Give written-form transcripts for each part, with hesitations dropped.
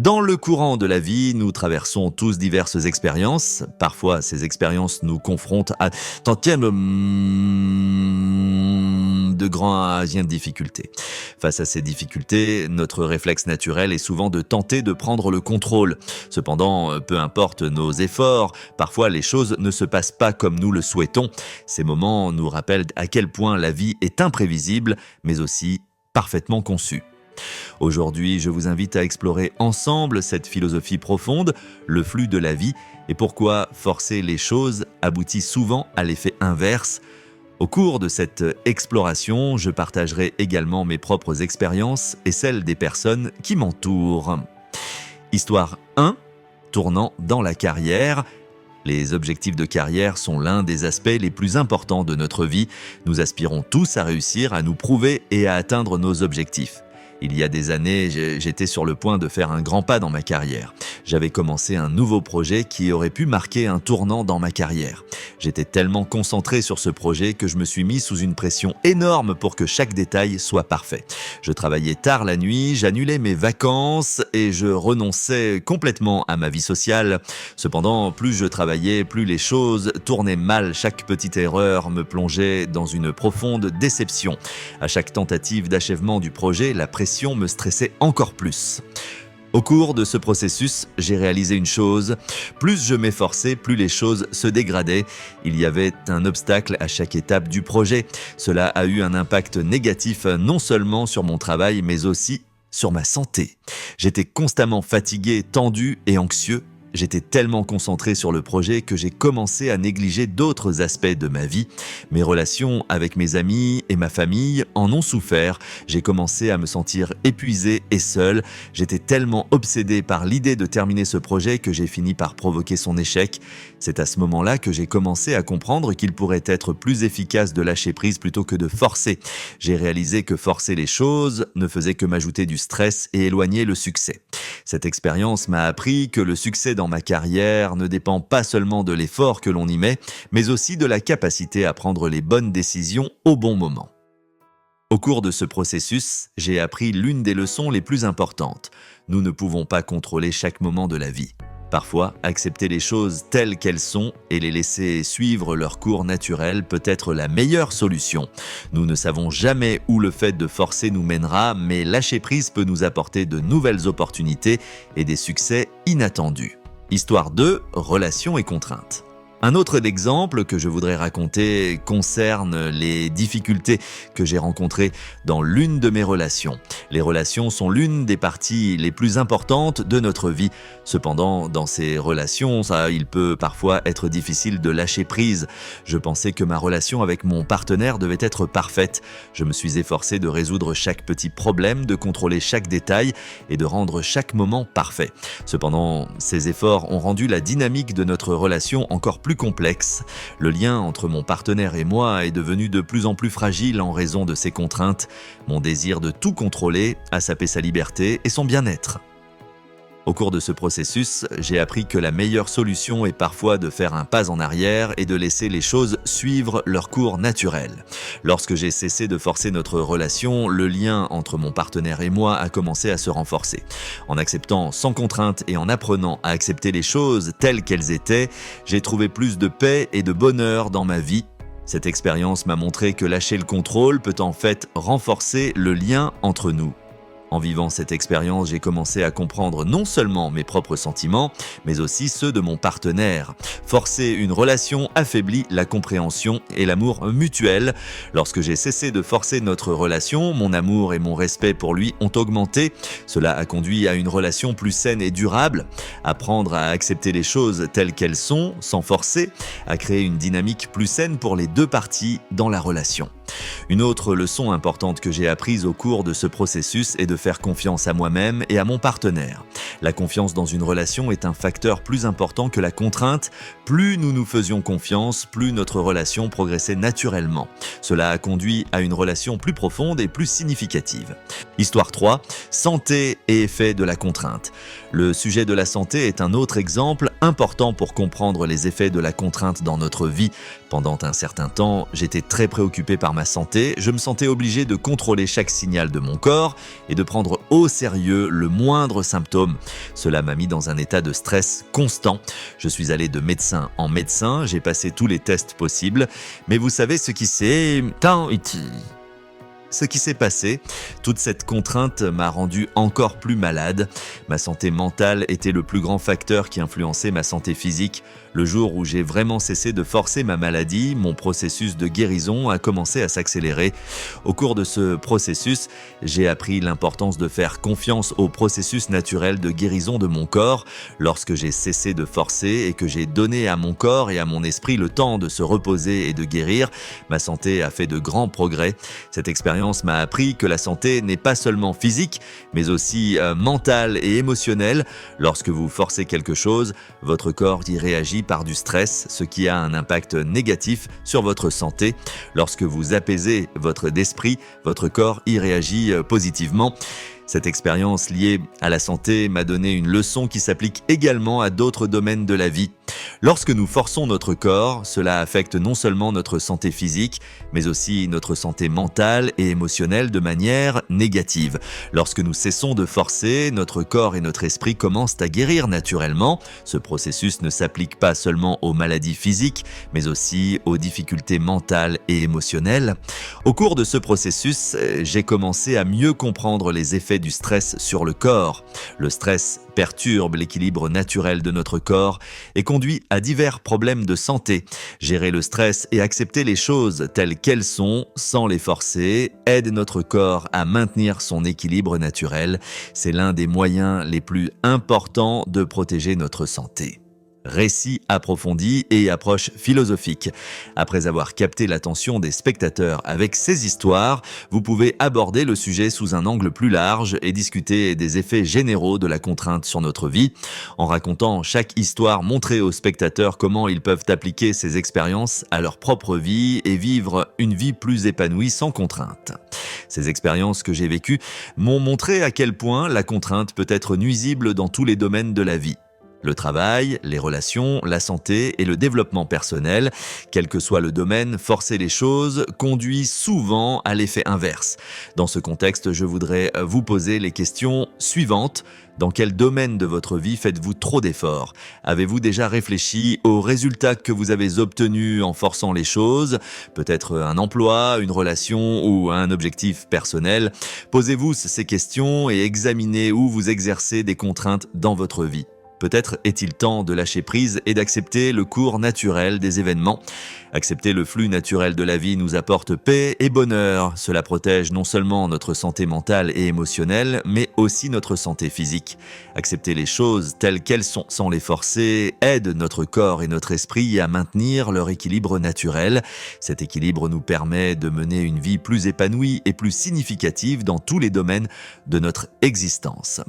Dans le courant de la vie, nous traversons tous diverses expériences. Parfois, ces expériences nous confrontent à tantième de grandes difficultés. Face à ces difficultés, notre réflexe naturel est souvent de tenter de prendre le contrôle. Cependant, peu importe nos efforts, parfois les choses ne se passent pas comme nous le souhaitons. Ces moments nous rappellent à quel point la vie est imprévisible, mais aussi parfaitement conçue. Aujourd'hui, je vous invite à explorer ensemble cette philosophie profonde, le flux de la vie, et pourquoi forcer les choses aboutit souvent à l'effet inverse. Au cours de cette exploration, je partagerai également mes propres expériences et celles des personnes qui m'entourent. Histoire 1, tournant dans la carrière. Les objectifs de carrière sont l'un des aspects les plus importants de notre vie. Nous aspirons tous à réussir, à nous prouver et à atteindre nos objectifs. Il y a des années, j'étais sur le point de faire un grand pas dans ma carrière. J'avais commencé un nouveau projet qui aurait pu marquer un tournant dans ma carrière. J'étais tellement concentré sur ce projet que je me suis mis sous une pression énorme pour que chaque détail soit parfait. Je travaillais tard la nuit, j'annulais mes vacances et je renonçais complètement à ma vie sociale. Cependant, plus je travaillais, plus les choses tournaient mal. Chaque petite erreur me plongeait dans une profonde déception. À chaque tentative d'achèvement du projet, la pression me stressait encore plus. Au cours de ce processus, j'ai réalisé une chose, plus je m'efforçais, plus les choses se dégradaient. Il y avait un obstacle à chaque étape du projet. Cela a eu un impact négatif non seulement sur mon travail, mais aussi sur ma santé. J'étais constamment fatigué, tendu et anxieux. J'étais tellement concentré sur le projet que j'ai commencé à négliger d'autres aspects de ma vie. Mes relations avec mes amis et ma famille en ont souffert. J'ai commencé à me sentir épuisé et seul. J'étais tellement obsédé par l'idée de terminer ce projet que j'ai fini par provoquer son échec. C'est à ce moment-là que j'ai commencé à comprendre qu'il pourrait être plus efficace de lâcher prise plutôt que de forcer. J'ai réalisé que forcer les choses ne faisait que m'ajouter du stress et éloigner le succès. Cette expérience m'a appris que le succès dans ma carrière ne dépend pas seulement de l'effort que l'on y met, mais aussi de la capacité à prendre les bonnes décisions au bon moment. Au cours de ce processus, j'ai appris l'une des leçons les plus importantes. Nous ne pouvons pas contrôler chaque moment de la vie. Parfois, accepter les choses telles qu'elles sont et les laisser suivre leur cours naturel peut être la meilleure solution. Nous ne savons jamais où le fait de forcer nous mènera, mais lâcher prise peut nous apporter de nouvelles opportunités et des succès inattendus. Histoire 2, relations et contraintes. Un autre exemple que je voudrais raconter concerne les difficultés que j'ai rencontrées dans l'une de mes relations. Les relations sont l'une des parties les plus importantes de notre vie. Cependant, dans ces relations, il peut parfois être difficile de lâcher prise. Je pensais que ma relation avec mon partenaire devait être parfaite. Je me suis efforcé de résoudre chaque petit problème, de contrôler chaque détail et de rendre chaque moment parfait. Cependant, ces efforts ont rendu la dynamique de notre relation encore plus complexe. Le lien entre mon partenaire et moi est devenu de plus en plus fragile en raison de ces contraintes. Mon désir de tout contrôler a sapé sa liberté et son bien-être. Au cours de ce processus, j'ai appris que la meilleure solution est parfois de faire un pas en arrière et de laisser les choses suivre leur cours naturel. Lorsque j'ai cessé de forcer notre relation, le lien entre mon partenaire et moi a commencé à se renforcer. En acceptant sans contrainte et en apprenant à accepter les choses telles qu'elles étaient, j'ai trouvé plus de paix et de bonheur dans ma vie. Cette expérience m'a montré que lâcher le contrôle peut en fait renforcer le lien entre nous. En vivant cette expérience, j'ai commencé à comprendre non seulement mes propres sentiments, mais aussi ceux de mon partenaire. Forcer une relation affaiblit la compréhension et l'amour mutuel. Lorsque j'ai cessé de forcer notre relation, mon amour et mon respect pour lui ont augmenté. Cela a conduit à une relation plus saine et durable. Apprendre à accepter les choses telles qu'elles sont, sans forcer, a créé une dynamique plus saine pour les deux parties dans la relation. Une autre leçon importante que j'ai apprise au cours de ce processus est de faire confiance à moi-même et à mon partenaire. La confiance dans une relation est un facteur plus important que la contrainte. Plus nous nous faisions confiance, plus notre relation progressait naturellement. Cela a conduit à une relation plus profonde et plus significative. Histoire 3, santé et effets de la contrainte. Le sujet de la santé est un autre exemple important pour comprendre les effets de la contrainte dans notre vie. Pendant un certain temps, j'étais très préoccupé par ma santé. Je me sentais obligé de contrôler chaque signal de mon corps et de prendre au sérieux le moindre symptôme. Cela m'a mis dans un état de stress constant. Je suis allé de médecin en médecin, j'ai passé tous les tests possibles, mais vous savez ce qui s'est passé, toute cette contrainte m'a rendu encore plus malade. Ma santé mentale était le plus grand facteur qui influençait ma santé physique. Le jour où j'ai vraiment cessé de forcer ma maladie, mon processus de guérison a commencé à s'accélérer. Au cours de ce processus, j'ai appris l'importance de faire confiance au processus naturel de guérison de mon corps. Lorsque j'ai cessé de forcer et que j'ai donné à mon corps et à mon esprit le temps de se reposer et de guérir, ma santé a fait de grands progrès. Cette expérience m'a appris que la santé n'est pas seulement physique, mais aussi mentale et émotionnelle. Lorsque vous forcez quelque chose, votre corps y réagit par du stress, ce qui a un impact négatif sur votre santé. Lorsque vous apaisez votre esprit, votre corps y réagit positivement. Cette expérience liée à la santé m'a donné une leçon qui s'applique également à d'autres domaines de la vie. Lorsque nous forçons notre corps, cela affecte non seulement notre santé physique, mais aussi notre santé mentale et émotionnelle de manière négative. Lorsque nous cessons de forcer, notre corps et notre esprit commencent à guérir naturellement. Ce processus ne s'applique pas seulement aux maladies physiques, mais aussi aux difficultés mentales et émotionnelles. Au cours de ce processus, j'ai commencé à mieux comprendre les effets du stress sur le corps. Le stress perturbe l'équilibre naturel de notre corps et conduit à divers problèmes de santé. Gérer le stress et accepter les choses telles qu'elles sont, sans les forcer, aide notre corps à maintenir son équilibre naturel. C'est l'un des moyens les plus importants de protéger notre santé. Récit approfondi et approche philosophique. Après avoir capté l'attention des spectateurs avec ces histoires, vous pouvez aborder le sujet sous un angle plus large et discuter des effets généraux de la contrainte sur notre vie. En racontant chaque histoire, montrez aux spectateurs comment ils peuvent appliquer ces expériences à leur propre vie et vivre une vie plus épanouie sans contrainte. Ces expériences que j'ai vécues m'ont montré à quel point la contrainte peut être nuisible dans tous les domaines de la vie. Le travail, les relations, la santé et le développement personnel, quel que soit le domaine, forcer les choses conduit souvent à l'effet inverse. Dans ce contexte, je voudrais vous poser les questions suivantes. Dans quel domaine de votre vie faites-vous trop d'efforts? Avez-vous déjà réfléchi aux résultats que vous avez obtenus en forçant les choses? Peut-être un emploi, une relation ou un objectif personnel? Posez-vous ces questions et examinez où vous exercez des contraintes dans votre vie. Peut-être est-il temps de lâcher prise et d'accepter le cours naturel des événements. Accepter le flux naturel de la vie nous apporte paix et bonheur. Cela protège non seulement notre santé mentale et émotionnelle, mais aussi notre santé physique. Accepter les choses telles qu'elles sont sans les forcer aide notre corps et notre esprit à maintenir leur équilibre naturel. Cet équilibre nous permet de mener une vie plus épanouie et plus significative dans tous les domaines de notre existence.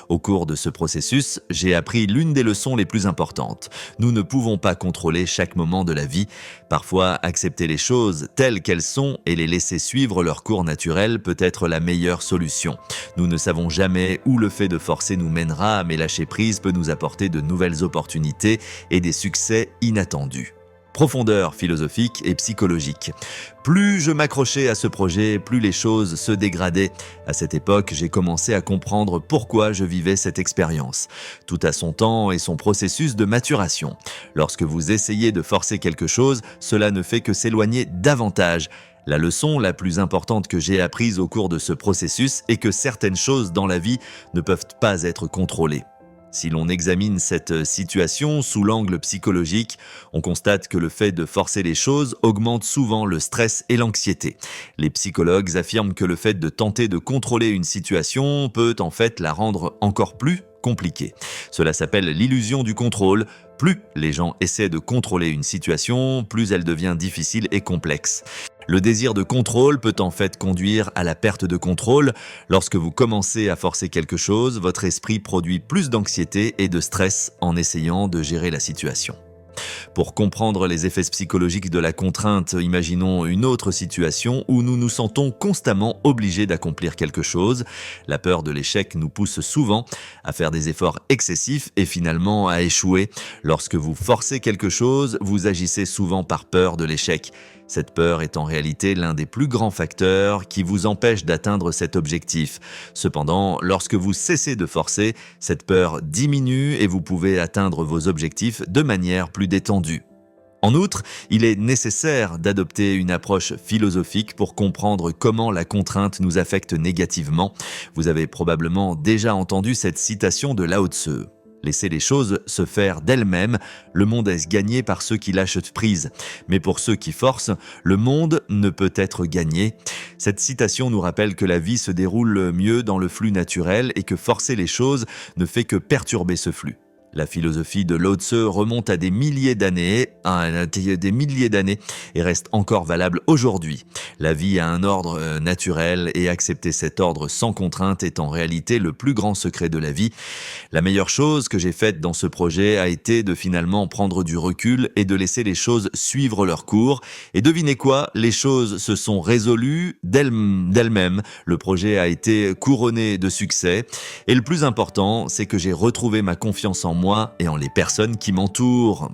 Au cours de ce processus, j'ai appris l'une des leçons les plus importantes. Nous ne pouvons pas contrôler chaque moment de la vie. Parfois, accepter les choses telles qu'elles sont et les laisser suivre leur cours naturel peut être la meilleure solution. Nous ne savons jamais où le fait de forcer nous mènera, mais lâcher prise peut nous apporter de nouvelles opportunités et des succès inattendus. Profondeur philosophique et psychologique. Plus je m'accrochais à ce projet, plus les choses se dégradaient. À cette époque, j'ai commencé à comprendre pourquoi je vivais cette expérience. Tout a son temps et son processus de maturation. Lorsque vous essayez de forcer quelque chose, cela ne fait que s'éloigner davantage. La leçon la plus importante que j'ai apprise au cours de ce processus est que certaines choses dans la vie ne peuvent pas être contrôlées. Si l'on examine cette situation sous l'angle psychologique, on constate que le fait de forcer les choses augmente souvent le stress et l'anxiété. Les psychologues affirment que le fait de tenter de contrôler une situation peut en fait la rendre encore plus compliquée. Cela s'appelle l'illusion du contrôle. Plus les gens essaient de contrôler une situation, plus elle devient difficile et complexe. Le désir de contrôle peut en fait conduire à la perte de contrôle. Lorsque vous commencez à forcer quelque chose, votre esprit produit plus d'anxiété et de stress en essayant de gérer la situation. Pour comprendre les effets psychologiques de la contrainte, imaginons une autre situation où nous nous sentons constamment obligés d'accomplir quelque chose. La peur de l'échec nous pousse souvent à faire des efforts excessifs et finalement à échouer. Lorsque vous forcez quelque chose, vous agissez souvent par peur de l'échec. Cette peur est en réalité l'un des plus grands facteurs qui vous empêche d'atteindre cet objectif. Cependant, lorsque vous cessez de forcer, cette peur diminue et vous pouvez atteindre vos objectifs de manière plus détendue. En outre, il est nécessaire d'adopter une approche philosophique pour comprendre comment la contrainte nous affecte négativement. Vous avez probablement déjà entendu cette citation de Lao Tzu. Laissez les choses se faire d'elles-mêmes, le monde est gagné par ceux qui lâchent prise. Mais pour ceux qui forcent, le monde ne peut être gagné. Cette citation nous rappelle que la vie se déroule mieux dans le flux naturel et que forcer les choses ne fait que perturber ce flux. La philosophie de Lao Tzu remonte à des milliers d'années et reste encore valable aujourd'hui. La vie a un ordre naturel et accepter cet ordre sans contrainte est en réalité le plus grand secret de la vie. La meilleure chose que j'ai faite dans ce projet a été de finalement prendre du recul et de laisser les choses suivre leur cours. Et devinez quoi, les choses se sont résolues d'elles-mêmes. Le projet a été couronné de succès. Et le plus important, c'est que j'ai retrouvé ma confiance en moi et en les personnes qui m'entourent.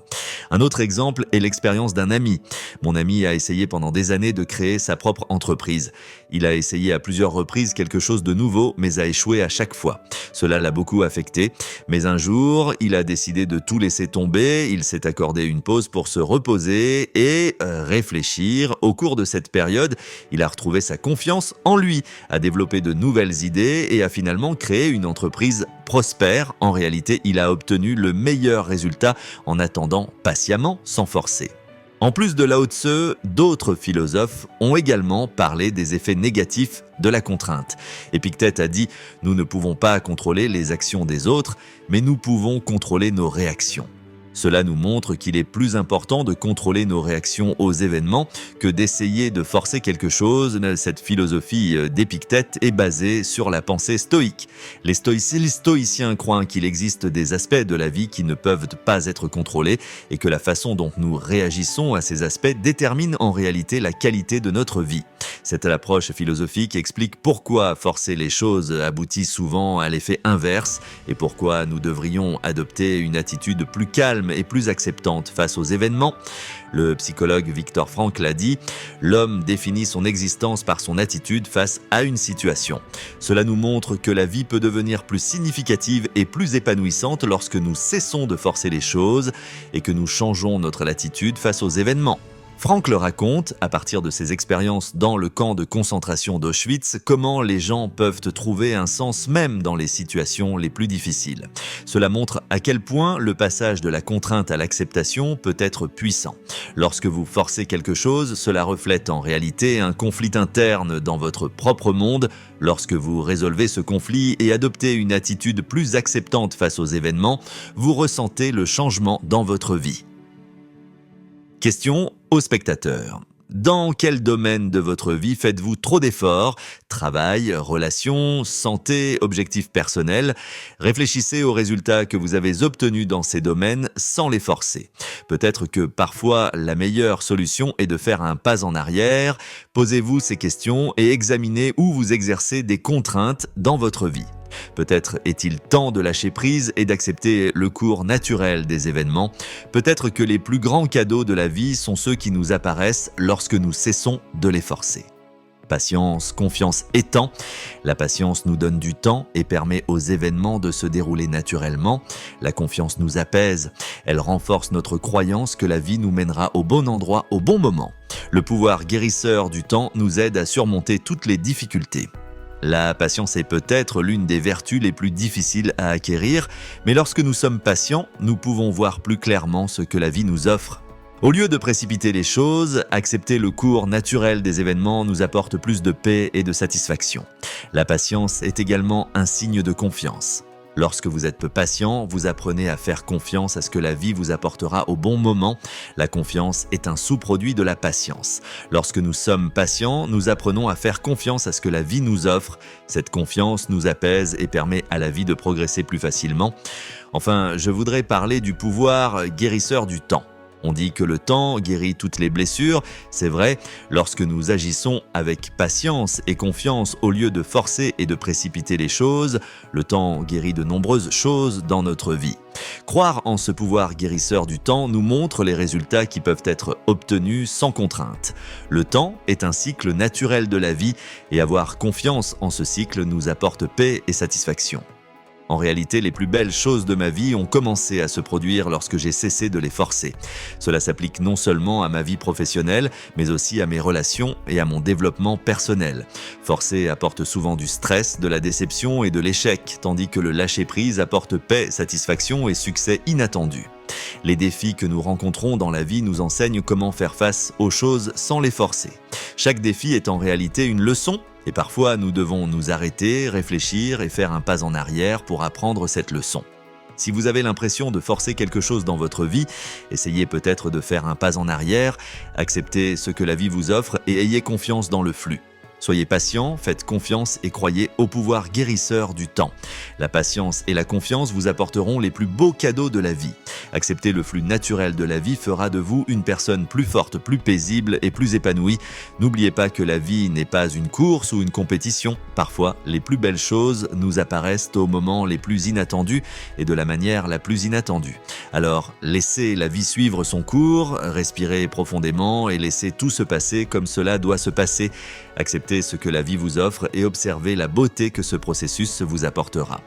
Un autre exemple est l'expérience d'un ami. Mon ami a essayé pendant des années de créer sa propre entreprise. Il a essayé à plusieurs reprises quelque chose de nouveau, mais a échoué à chaque fois. Cela l'a beaucoup affecté. Mais un jour, il a décidé de tout laisser tomber. Il s'est accordé une pause pour se reposer et réfléchir. Au cours de cette période, il a retrouvé sa confiance en lui, a développé de nouvelles idées et a finalement créé une entreprise prospère. En réalité, il a obtenu le meilleur résultat en attendant patiemment, sans forcer. En plus de Lao Tzu, d'autres philosophes ont également parlé des effets négatifs de la contrainte. Épictète a dit « Nous ne pouvons pas contrôler les actions des autres, mais nous pouvons contrôler nos réactions ». Cela nous montre qu'il est plus important de contrôler nos réactions aux événements que d'essayer de forcer quelque chose. Cette philosophie d'Épictète est basée sur la pensée stoïque. Les stoïciens croient qu'il existe des aspects de la vie qui ne peuvent pas être contrôlés et que la façon dont nous réagissons à ces aspects détermine en réalité la qualité de notre vie. Cette approche philosophique explique pourquoi forcer les choses aboutit souvent à l'effet inverse et pourquoi nous devrions adopter une attitude plus calme et plus acceptante face aux événements. Le psychologue Viktor Frankl a dit « L'homme définit son existence par son attitude face à une situation. Cela nous montre que la vie peut devenir plus significative et plus épanouissante lorsque nous cessons de forcer les choses et que nous changeons notre attitude face aux événements. » Frankl raconte, à partir de ses expériences dans le camp de concentration d'Auschwitz, comment les gens peuvent trouver un sens même dans les situations les plus difficiles. Cela montre à quel point le passage de la contrainte à l'acceptation peut être puissant. Lorsque vous forcez quelque chose, cela reflète en réalité un conflit interne dans votre propre monde. Lorsque vous résolvez ce conflit et adoptez une attitude plus acceptante face aux événements, vous ressentez le changement dans votre vie. Question aux spectateurs. Dans quel domaine de votre vie faites-vous trop d'efforts? Travail, relations, santé, objectifs personnels. Réfléchissez aux résultats que vous avez obtenus dans ces domaines sans les forcer. Peut-être que parfois la meilleure solution est de faire un pas en arrière. Posez-vous ces questions et examinez où vous exercez des contraintes dans votre vie. Peut-être est-il temps de lâcher prise et d'accepter le cours naturel des événements. Peut-être que les plus grands cadeaux de la vie sont ceux qui nous apparaissent lorsque nous cessons de les forcer. Patience, confiance et temps. La patience nous donne du temps et permet aux événements de se dérouler naturellement. La confiance nous apaise. Elle renforce notre croyance que la vie nous mènera au bon endroit au bon moment. Le pouvoir guérisseur du temps nous aide à surmonter toutes les difficultés. La patience est peut-être l'une des vertus les plus difficiles à acquérir, mais lorsque nous sommes patients, nous pouvons voir plus clairement ce que la vie nous offre. Au lieu de précipiter les choses, accepter le cours naturel des événements nous apporte plus de paix et de satisfaction. La patience est également un signe de confiance. Lorsque vous êtes patient, vous apprenez à faire confiance à ce que la vie vous apportera au bon moment. La confiance est un sous-produit de la patience. Lorsque nous sommes patients, nous apprenons à faire confiance à ce que la vie nous offre. Cette confiance nous apaise et permet à la vie de progresser plus facilement. Enfin, je voudrais parler du pouvoir guérisseur du temps. On dit que le temps guérit toutes les blessures. C'est vrai, lorsque nous agissons avec patience et confiance au lieu de forcer et de précipiter les choses, le temps guérit de nombreuses choses dans notre vie. Croire en ce pouvoir guérisseur du temps nous montre les résultats qui peuvent être obtenus sans contrainte. Le temps est un cycle naturel de la vie et avoir confiance en ce cycle nous apporte paix et satisfaction. En réalité, les plus belles choses de ma vie ont commencé à se produire lorsque j'ai cessé de les forcer. Cela s'applique non seulement à ma vie professionnelle, mais aussi à mes relations et à mon développement personnel. Forcer apporte souvent du stress, de la déception et de l'échec, tandis que le lâcher-prise apporte paix, satisfaction et succès inattendus. Les défis que nous rencontrons dans la vie nous enseignent comment faire face aux choses sans les forcer. Chaque défi est en réalité une leçon, et parfois nous devons nous arrêter, réfléchir et faire un pas en arrière pour apprendre cette leçon. Si vous avez l'impression de forcer quelque chose dans votre vie, essayez peut-être de faire un pas en arrière, acceptez ce que la vie vous offre et ayez confiance dans le flux. Soyez patient, faites confiance et croyez au pouvoir guérisseur du temps. La patience et la confiance vous apporteront les plus beaux cadeaux de la vie. Accepter le flux naturel de la vie fera de vous une personne plus forte, plus paisible et plus épanouie. N'oubliez pas que la vie n'est pas une course ou une compétition. Parfois, les plus belles choses nous apparaissent au moment les plus inattendus et de la manière la plus inattendue. Alors, laissez la vie suivre son cours, respirez profondément et laissez tout se passer comme cela doit se passer. Acceptez ce que la vie vous offre et observez la beauté que ce processus vous apportera.